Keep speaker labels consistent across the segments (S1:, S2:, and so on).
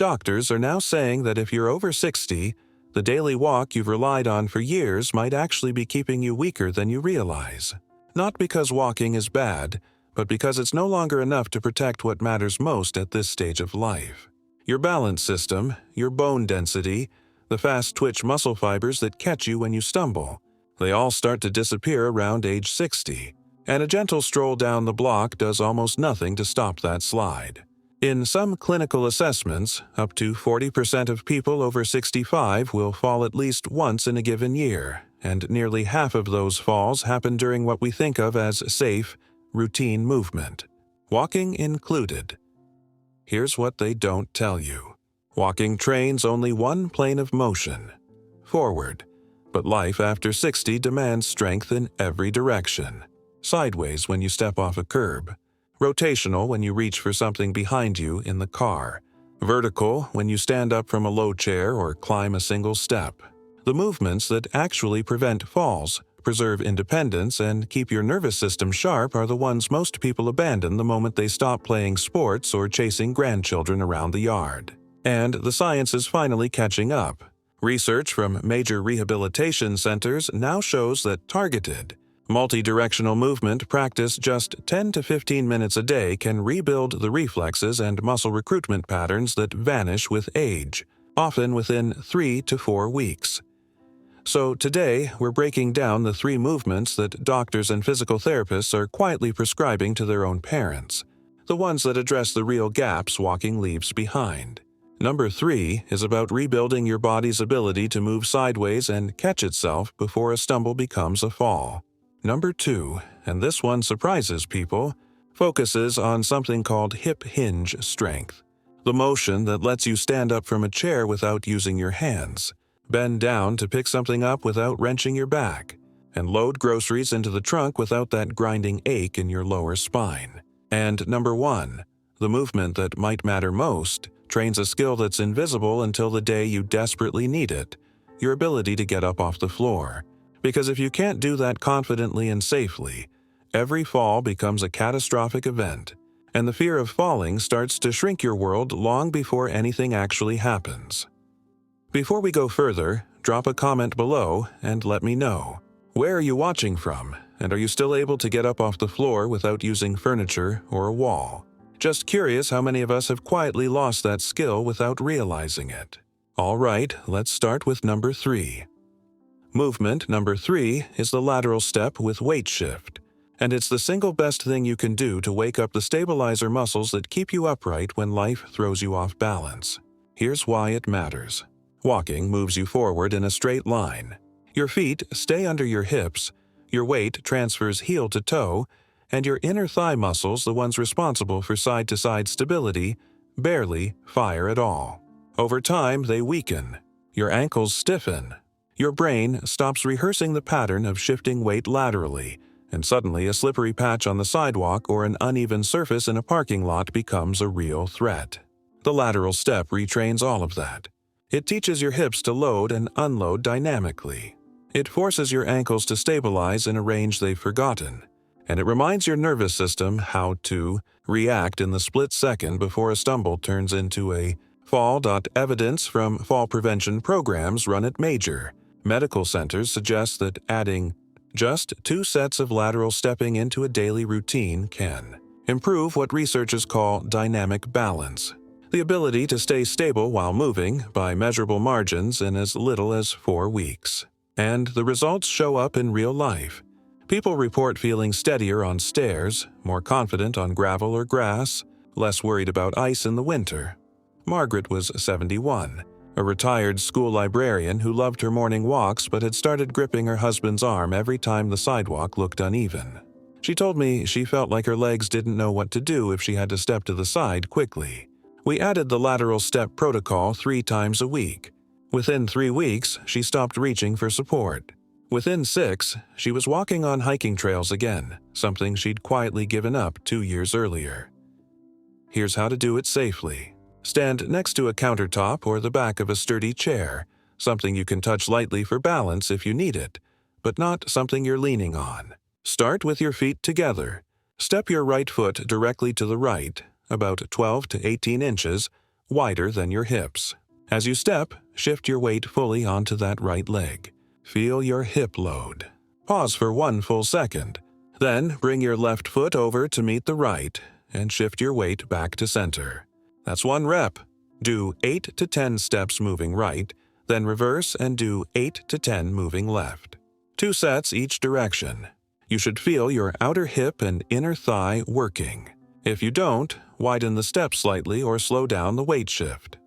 S1: Doctors are now saying that if you're over 60, the daily walk you've relied on for years might actually be keeping you weaker than you realize. Not because walking is bad, but because it's no longer enough to protect what matters most at this stage of life. Your balance system, your bone density, the fast twitch muscle fibers that catch you when you stumble, they all start to disappear around age 60, and a gentle stroll down the block does almost nothing to stop that slide. In some clinical assessments, up to 40% of people over 65 will fall at least once in a given year, and nearly half of those falls happen during what we think of as safe, routine movement, walking included. Here's what they don't tell you. Walking trains only one plane of motion, forward, but life after 60 demands strength in every direction. Sideways when you step off a curb, rotational when you reach for something behind you in the car, vertical when you stand up from a low chair or climb a single step. The movements that actually prevent falls, preserve independence, and keep your nervous system sharp are the ones most people abandon the moment they stop playing sports or chasing grandchildren around the yard. And the science is finally catching up. Research from major rehabilitation centers now shows that targeted, multi-directional movement practice just 10 to 15 minutes a day can rebuild the reflexes and muscle recruitment patterns that vanish with age, often within 3 to 4 weeks. So today, we're breaking down the 3 movements that doctors and physical therapists are quietly prescribing to their own parents, the ones that address the real gaps walking leaves behind. Number 3 is about rebuilding your body's ability to move sideways and catch itself before a stumble becomes a fall. Number 2, and this one surprises people, focuses on something called hip hinge strength, the motion that lets you stand up from a chair without using your hands, bend down to pick something up without wrenching your back, and load groceries into the trunk without that grinding ache in your lower spine. And number 1, the movement that might matter most, trains a skill that's invisible until the day you desperately need it, your ability to get up off the floor. Because if you can't do that confidently and safely, every fall becomes a catastrophic event, and the fear of falling starts to shrink your world long before anything actually happens. Before we go further, drop a comment below and let me know. Where are you watching from, and are you still able to get up off the floor without using furniture or a wall? Just curious how many of us have quietly lost that skill without realizing it. All right, let's start with number 3. Movement number 3 is the lateral step with weight shift, and it's the single best thing you can do to wake up the stabilizer muscles that keep you upright when life throws you off balance. Here's why it matters. Walking moves you forward in a straight line. Your feet stay under your hips, your weight transfers heel to toe, and your inner thigh muscles, the ones responsible for side-to-side stability, barely fire at all. Over time, they weaken. Your ankles stiffen. Your brain stops rehearsing the pattern of shifting weight laterally, and suddenly a slippery patch on the sidewalk or an uneven surface in a parking lot becomes a real threat. The lateral step retrains all of that. It teaches your hips to load and unload dynamically. It forces your ankles to stabilize in a range they've forgotten, and it reminds your nervous system how to react in the split second before a stumble turns into a fall. Evidence from fall prevention programs run at major medical centers suggests that adding just 2 sets of lateral stepping into a daily routine can improve what researchers call dynamic balance, the ability to stay stable while moving by measurable margins in as little as 4 weeks. And the results show up in real life. People report feeling steadier on stairs, more confident on gravel or grass, less worried about ice in the winter. Margaret was 71, a retired school librarian who loved her morning walks but had started gripping her husband's arm every time the sidewalk looked uneven. She told me she felt like her legs didn't know what to do if she had to step to the side quickly. We added the lateral step protocol 3 times a week. Within 3 weeks, she stopped reaching for support. Within 6, she was walking on hiking trails again, something she'd quietly given up 2 years earlier. Here's how to do it safely. Stand next to a countertop or the back of a sturdy chair, something you can touch lightly for balance if you need it, but not something you're leaning on. Start with your feet together. Step your right foot directly to the right, about 12 to 18 inches, wider than your hips. As you step, shift your weight fully onto that right leg. Feel your hip load. Pause for 1 full second. Then bring your left foot over to meet the right and shift your weight back to center. That's 1 rep. Do 8 to 10 steps moving right, then reverse and do 8 to 10 moving left. 2 sets each direction. You should feel your outer hip and inner thigh working. If you don't, widen the step slightly or slow down the weight shift.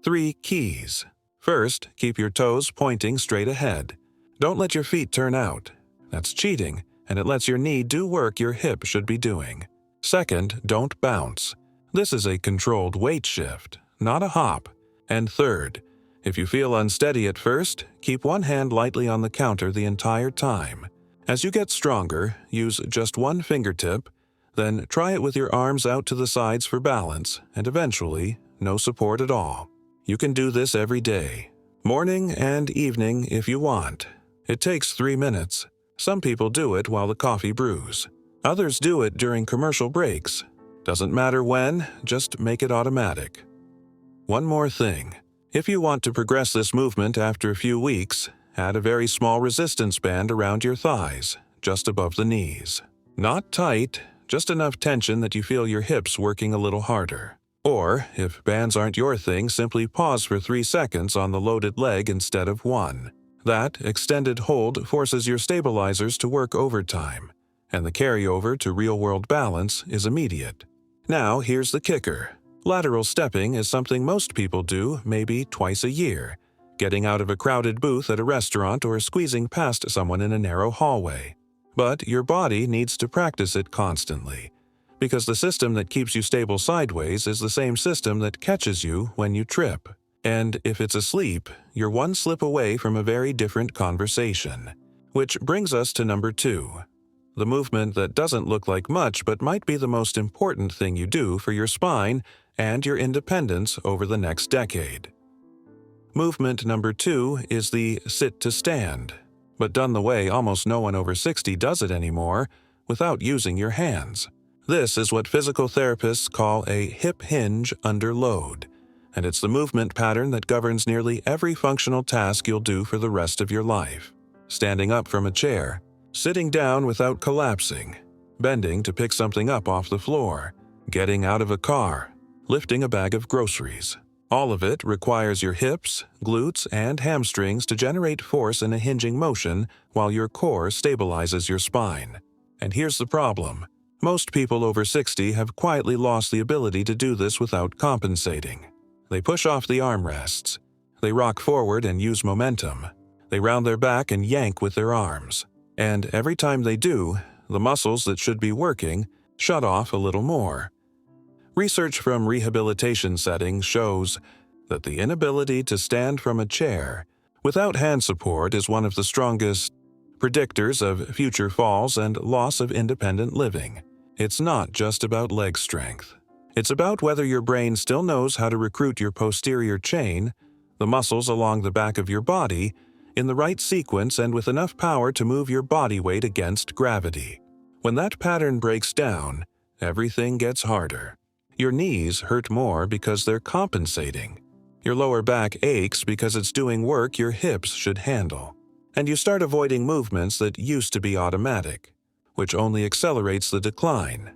S1: 3 keys. First, keep your toes pointing straight ahead. Don't let your feet turn out. That's cheating, and it lets your knee do work your hip should be doing. Second, don't bounce. This is a controlled weight shift, not a hop. And third, if you feel unsteady at first, keep one hand lightly on the counter the entire time. As you get stronger, use just one fingertip, then try it with your arms out to the sides for balance, and eventually, no support at all. You can do this every day, morning and evening if you want. It takes 3 minutes. Some people do it while the coffee brews. Others do it during commercial breaks. Doesn't matter when, just make it automatic. One more thing. If you want to progress this movement after a few weeks, add a very small resistance band around your thighs, just above the knees. Not tight, just enough tension that you feel your hips working a little harder. Or, if bands aren't your thing, simply pause for 3 seconds on the loaded leg instead of 1. That extended hold forces your stabilizers to work overtime, and the carryover to real-world balance is immediate. Now, here's the kicker. Lateral stepping is something most people do maybe twice a year, getting out of a crowded booth at a restaurant or squeezing past someone in a narrow hallway. But your body needs to practice it constantly, because the system that keeps you stable sideways is the same system that catches you when you trip. And if it's asleep, you're one slip away from a very different conversation. Which brings us to number 2. The movement that doesn't look like much but might be the most important thing you do for your spine and your independence over the next decade. Movement number 2 is the sit to stand, but done the way almost no one over 60 does it anymore, without using your hands. This is what physical therapists call a hip hinge under load, and it's the movement pattern that governs nearly every functional task you'll do for the rest of your life. Standing up from a chair, sitting down without collapsing, bending to pick something up off the floor, getting out of a car, lifting a bag of groceries. All of it requires your hips, glutes, and hamstrings to generate force in a hinging motion while your core stabilizes your spine. And here's the problem. Most people over 60 have quietly lost the ability to do this without compensating. They push off the armrests. They rock forward and use momentum. They round their back and yank with their arms. And every time they do, the muscles that should be working shut off a little more. Research from rehabilitation settings shows that the inability to stand from a chair without hand support is one of the strongest predictors of future falls and loss of independent living. It's not just about leg strength. It's about whether your brain still knows how to recruit your posterior chain, the muscles along the back of your body, in the right sequence and with enough power to move your body weight against gravity. When that pattern breaks down, everything gets harder. Your knees hurt more because they're compensating. Your lower back aches because it's doing work your hips should handle. And you start avoiding movements that used to be automatic, which only accelerates the decline.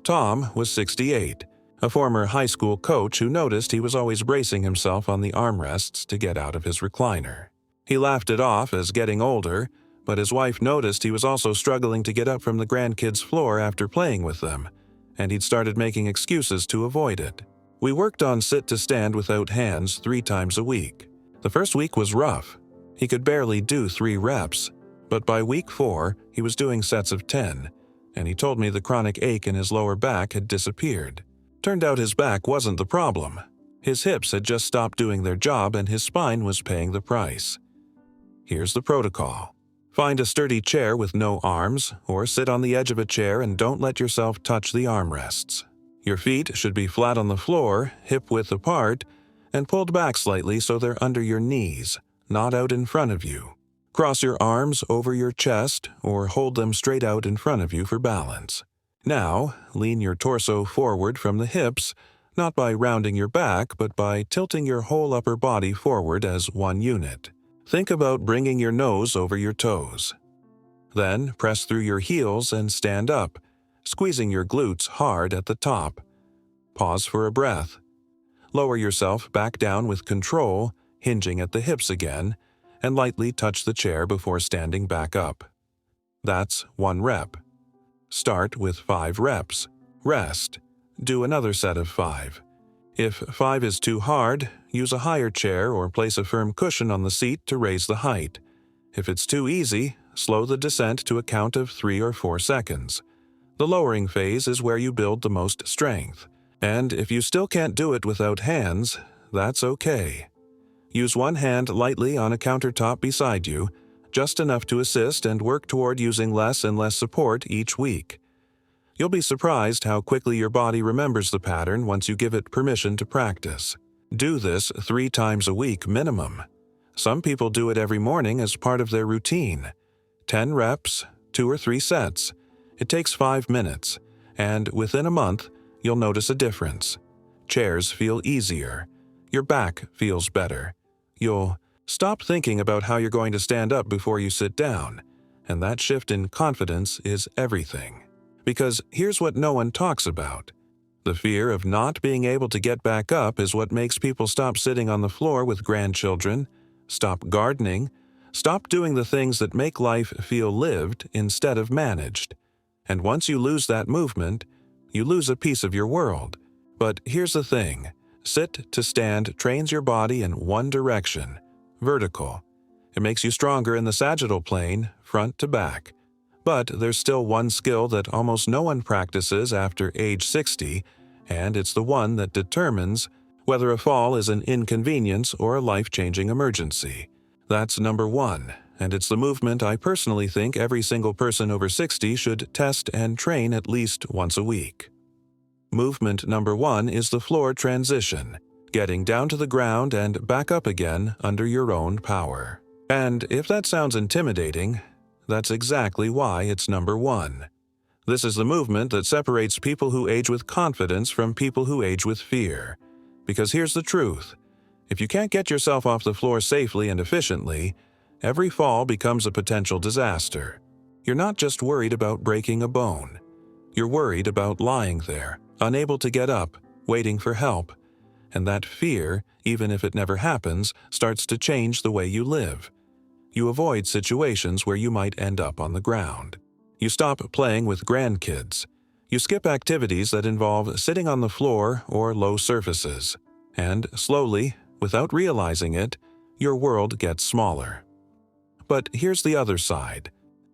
S1: Tom was 68, a former high school coach who noticed he was always bracing himself on the armrests to get out of his recliner. He laughed it off as getting older, but his wife noticed he was also struggling to get up from the grandkids' floor after playing with them, and he'd started making excuses to avoid it. We worked on sit to stand without hands 3 times a week. The first week was rough. He could barely do 3 reps, but by week 4, he was doing sets of 10, and he told me the chronic ache in his lower back had disappeared. Turned out his back wasn't the problem. His hips had just stopped doing their job and his spine was paying the price. Here's the protocol. Find a sturdy chair with no arms, or sit on the edge of a chair and don't let yourself touch the armrests. Your feet should be flat on the floor, hip-width apart, and pulled back slightly so they're under your knees, not out in front of you. Cross your arms over your chest or hold them straight out in front of you for balance. Now, lean your torso forward from the hips, not by rounding your back, but by tilting your whole upper body forward as one unit. Think about bringing your nose over your toes. Then press through your heels and stand up, squeezing your glutes hard at the top. Pause for a breath. Lower yourself back down with control, hinging at the hips again, and lightly touch the chair before standing back up. That's 1 rep. Start with 5 reps. Rest. Do another set of 5. If 5 is too hard, use a higher chair or place a firm cushion on the seat to raise the height. If it's too easy, slow the descent to a count of 3 or 4 seconds. The lowering phase is where you build the most strength. And if you still can't do it without hands, that's okay. Use one hand lightly on a countertop beside you, just enough to assist, and work toward using less and less support each week. You'll be surprised how quickly your body remembers the pattern once you give it permission to practice. Do this 3 times a week minimum. Some people do it every morning as part of their routine. 10 reps, 2 or 3 sets. It takes 5 minutes, and within a month, you'll notice a difference. Chairs feel easier. Your back feels better. You'll stop thinking about how you're going to stand up before you sit down, and that shift in confidence is everything. Because here's what no one talks about. The fear of not being able to get back up is what makes people stop sitting on the floor with grandchildren, stop gardening, stop doing the things that make life feel lived instead of managed. And once you lose that movement, you lose a piece of your world. But here's the thing. Sit to stand trains your body in one direction, vertical. It makes you stronger in the sagittal plane, front to back. But there's still one skill that almost no one practices after age 60, and it's the one that determines whether a fall is an inconvenience or a life-changing emergency. That's number 1, and it's the movement I personally think every single person over 60 should test and train at least once a week. Movement number 1 is the floor transition, getting down to the ground and back up again under your own power. And if that sounds intimidating, that's exactly why it's number 1. This is the movement that separates people who age with confidence from people who age with fear. Because here's the truth. If you can't get yourself off the floor safely and efficiently, every fall becomes a potential disaster. You're not just worried about breaking a bone. You're worried about lying there, unable to get up, waiting for help. And that fear, even if it never happens, starts to change the way you live. You avoid situations where you might end up on the ground. You stop playing with grandkids. You skip activities that involve sitting on the floor or low surfaces. And slowly, without realizing it, your world gets smaller. But here's the other side.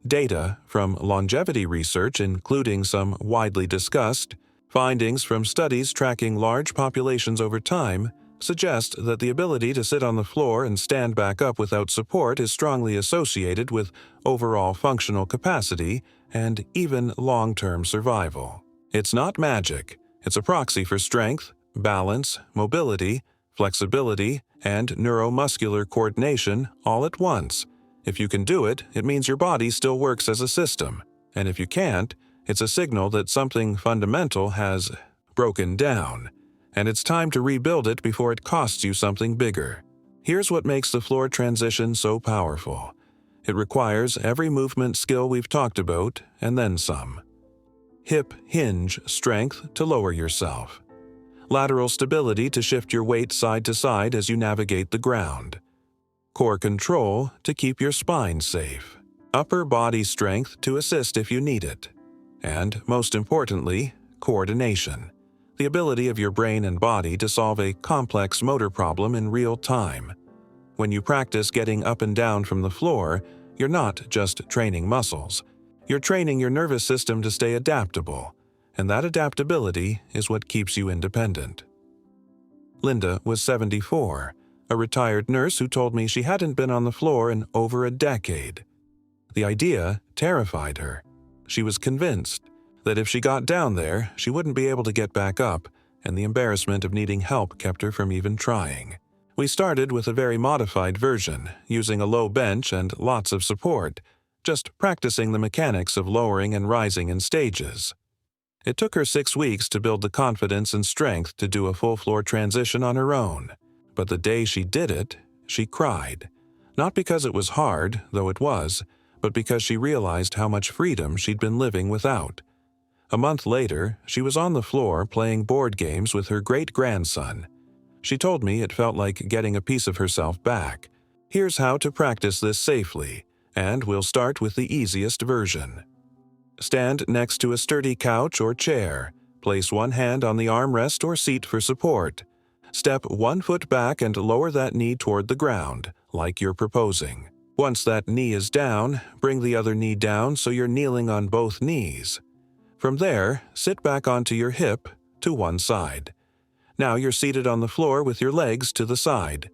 S1: Data from longevity research, including some widely discussed findings from studies tracking large populations over time, suggest that the ability to sit on the floor and stand back up without support is strongly associated with overall functional capacity and even long-term survival. It's not magic. It's a proxy for strength, balance, mobility, flexibility, and neuromuscular coordination all at once. If you can do it, it means your body still works as a system. And if you can't, it's a signal that something fundamental has broken down. And it's time to rebuild it before it costs you something bigger. Here's what makes the floor transition so powerful. It requires every movement skill we've talked about, and then some. Hip hinge strength to lower yourself. Lateral stability to shift your weight side to side as you navigate the ground. Core control to keep your spine safe. Upper body strength to assist if you need it. And, most importantly, coordination. The ability of your brain and body to solve a complex motor problem in real time. When you practice getting up and down from the floor, you're not just training muscles. You're training your nervous system to stay adaptable, and that adaptability is what keeps you independent. Linda was 74, a retired nurse who told me she hadn't been on the floor in over a decade. The idea terrified her. She was convinced that if she got down there, she wouldn't be able to get back up, and the embarrassment of needing help kept her from even trying. We started with a very modified version, using a low bench and lots of support, just practicing the mechanics of lowering and rising in stages. It took her 6 weeks to build the confidence and strength to do a full floor transition on her own. But the day she did it, she cried. Not because it was hard, though it was, but because she realized how much freedom she'd been living without. A month later, she was on the floor playing board games with her great-grandson. She told me it felt like getting a piece of herself back. Here's how to practice this safely, and we'll start with the easiest version. Stand next to a sturdy couch or chair. Place one hand on the armrest or seat for support. Step 1 foot back and lower that knee toward the ground, like you're proposing. Once that knee is down, bring the other knee down so you're kneeling on both knees. From there, sit back onto your hip to one side. Now you're seated on the floor with your legs to the side.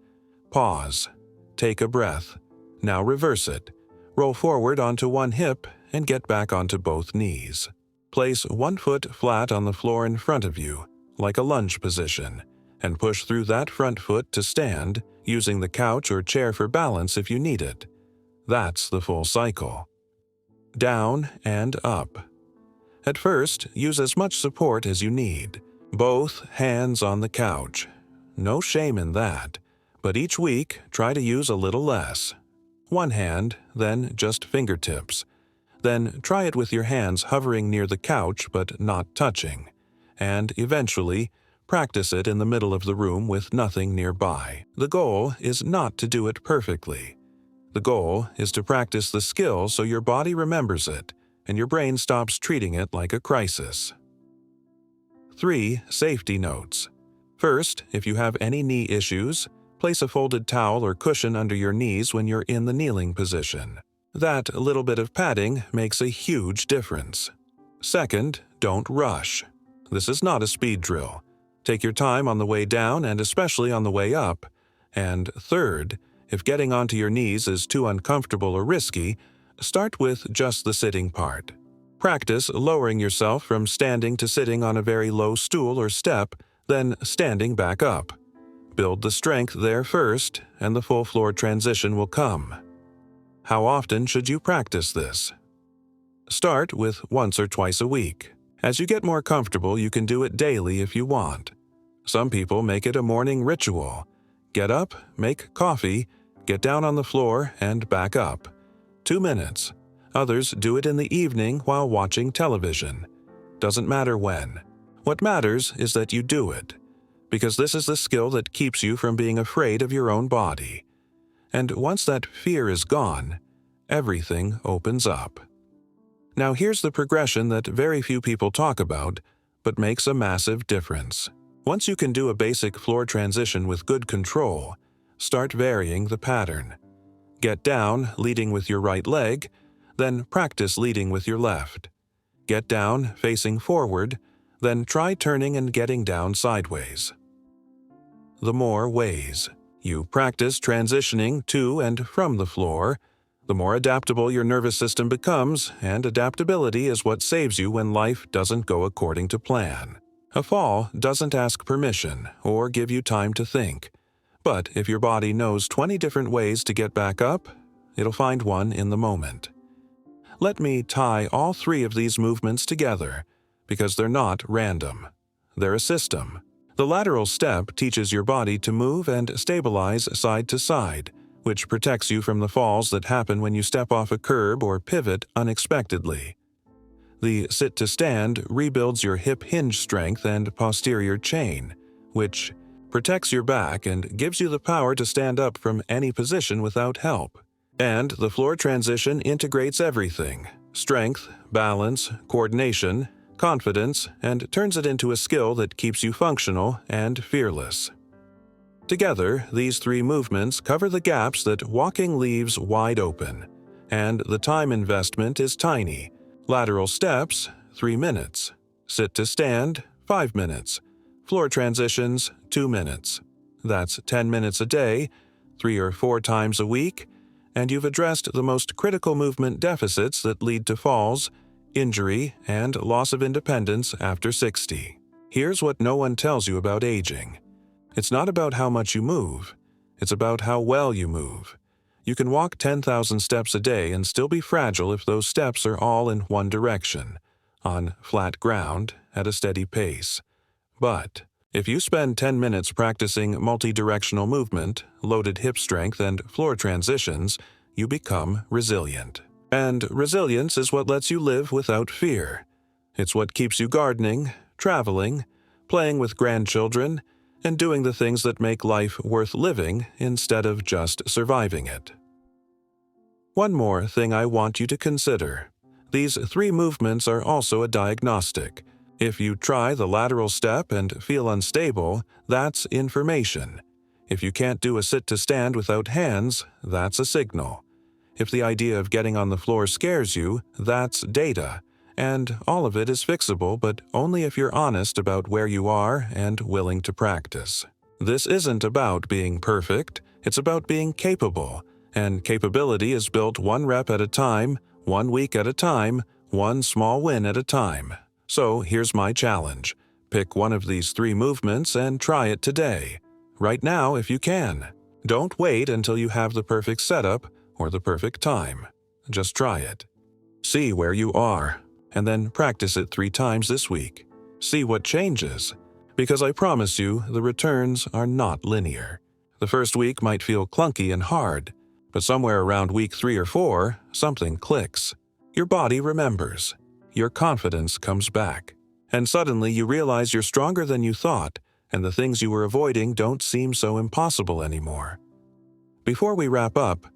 S1: Pause. Take a breath. Now reverse it. Roll forward onto one hip and get back onto both knees. Place 1 foot flat on the floor in front of you, like a lunge position, and push through that front foot to stand, using the couch or chair for balance if you need it. That's the full cycle. Down and up. At first, use as much support as you need. Both hands on the couch. No shame in that, but each week try to use a little less. One hand, then just fingertips. Then try it with your hands hovering near the couch but not touching. And eventually, practice it in the middle of the room with nothing nearby. The goal is not to do it perfectly. The goal is to practice the skill so your body remembers it, and your brain stops treating it like a crisis. 3 safety notes. First, if you have any knee issues, place a folded towel or cushion under your knees when you're in the kneeling position. That little bit of padding makes a huge difference. Second, don't rush. This is not a speed drill. Take your time on the way down and especially on the way up. And third, if getting onto your knees is too uncomfortable or risky, start with just the sitting part. Practice lowering yourself from standing to sitting on a very low stool or step, then standing back up. Build the strength there first, and the full floor transition will come. How often should you practice this? Start with once or twice a week. As you get more comfortable, you can do it daily if you want. Some people make it a morning ritual. Get up, make coffee, get down on the floor, and back up. 2 minutes. Others do it in the evening while watching television. Doesn't matter when. What matters is that you do it, because this is the skill that keeps you from being afraid of your own body. And once that fear is gone, everything opens up. Now here's the progression that very few people talk about, but makes a massive difference. Once you can do a basic floor transition with good control, start varying the pattern. Get down, leading with your right leg, then practice leading with your left. Get down, facing forward, then try turning and getting down sideways. The more ways you practice transitioning to and from the floor, the more adaptable your nervous system becomes, and adaptability is what saves you when life doesn't go according to plan. A fall doesn't ask permission or give you time to think. But if your body knows 20 different ways to get back up, it'll find one in the moment. Let me tie all 3 of these movements together, because they're not random. They're a system. The lateral step teaches your body to move and stabilize side to side, which protects you from the falls that happen when you step off a curb or pivot unexpectedly. The sit to stand rebuilds your hip hinge strength and posterior chain, which protects your back and gives you the power to stand up from any position without help. And the floor transition integrates everything: strength, balance, coordination, confidence, and turns it into a skill that keeps you functional and fearless. Together, these 3 movements cover the gaps that walking leaves wide open, and the time investment is tiny. Lateral steps, 3 minutes. Sit to stand, 5 minutes. Floor transitions, 2 minutes. That's 10 minutes a day, 3 or 4 times a week, and you've addressed the most critical movement deficits that lead to falls, injury, and loss of independence after 60. Here's what no one tells you about aging. It's not about how much you move. It's about how well you move. You can walk 10,000 steps a day and still be fragile if those steps are all in one direction, on flat ground at a steady pace. But if you spend 10 minutes practicing multi-directional movement, loaded hip strength, and floor transitions, you become resilient. And resilience is what lets you live without fear. It's what keeps you gardening, traveling, playing with grandchildren, and doing the things that make life worth living instead of just surviving it. One more thing I want you to consider. These 3 movements are also a diagnostic. If you try the lateral step and feel unstable, that's information. If you can't do a sit-to-stand without hands, that's a signal. If the idea of getting on the floor scares you, that's data. And all of it is fixable, but only if you're honest about where you are and willing to practice. This isn't about being perfect, it's about being capable. And capability is built 1 rep at a time, 1 week at a time, 1 small win at a time. So here's my challenge. Pick one of these 3 movements and try it today. Right now if you can. Don't wait until you have the perfect setup or the perfect time. Just try it. See where you are, and then practice it 3 times this week. See what changes. Because I promise you, the returns are not linear. The first week might feel clunky and hard, but somewhere around week 3 or 4, something clicks. Your body remembers. Your confidence comes back. And suddenly you realize you're stronger than you thought, and the things you were avoiding don't seem so impossible anymore. Before we wrap up,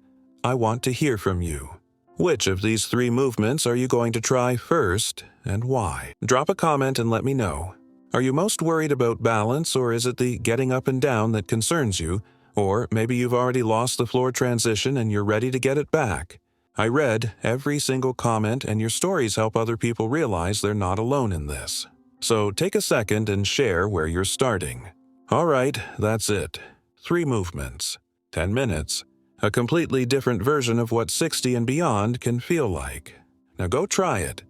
S1: I want to hear from you. Which of these 3 movements are you going to try first, and why? Drop a comment and let me know. Are you most worried about balance, or is it the getting up and down that concerns you? Or maybe you've already lost the floor transition and you're ready to get it back. I read every single comment, and your stories help other people realize they're not alone in this. So take a second and share where you're starting. All right, that's it. 3 movements, 10 minutes, a completely different version of what 60 and beyond can feel like. Now go try it.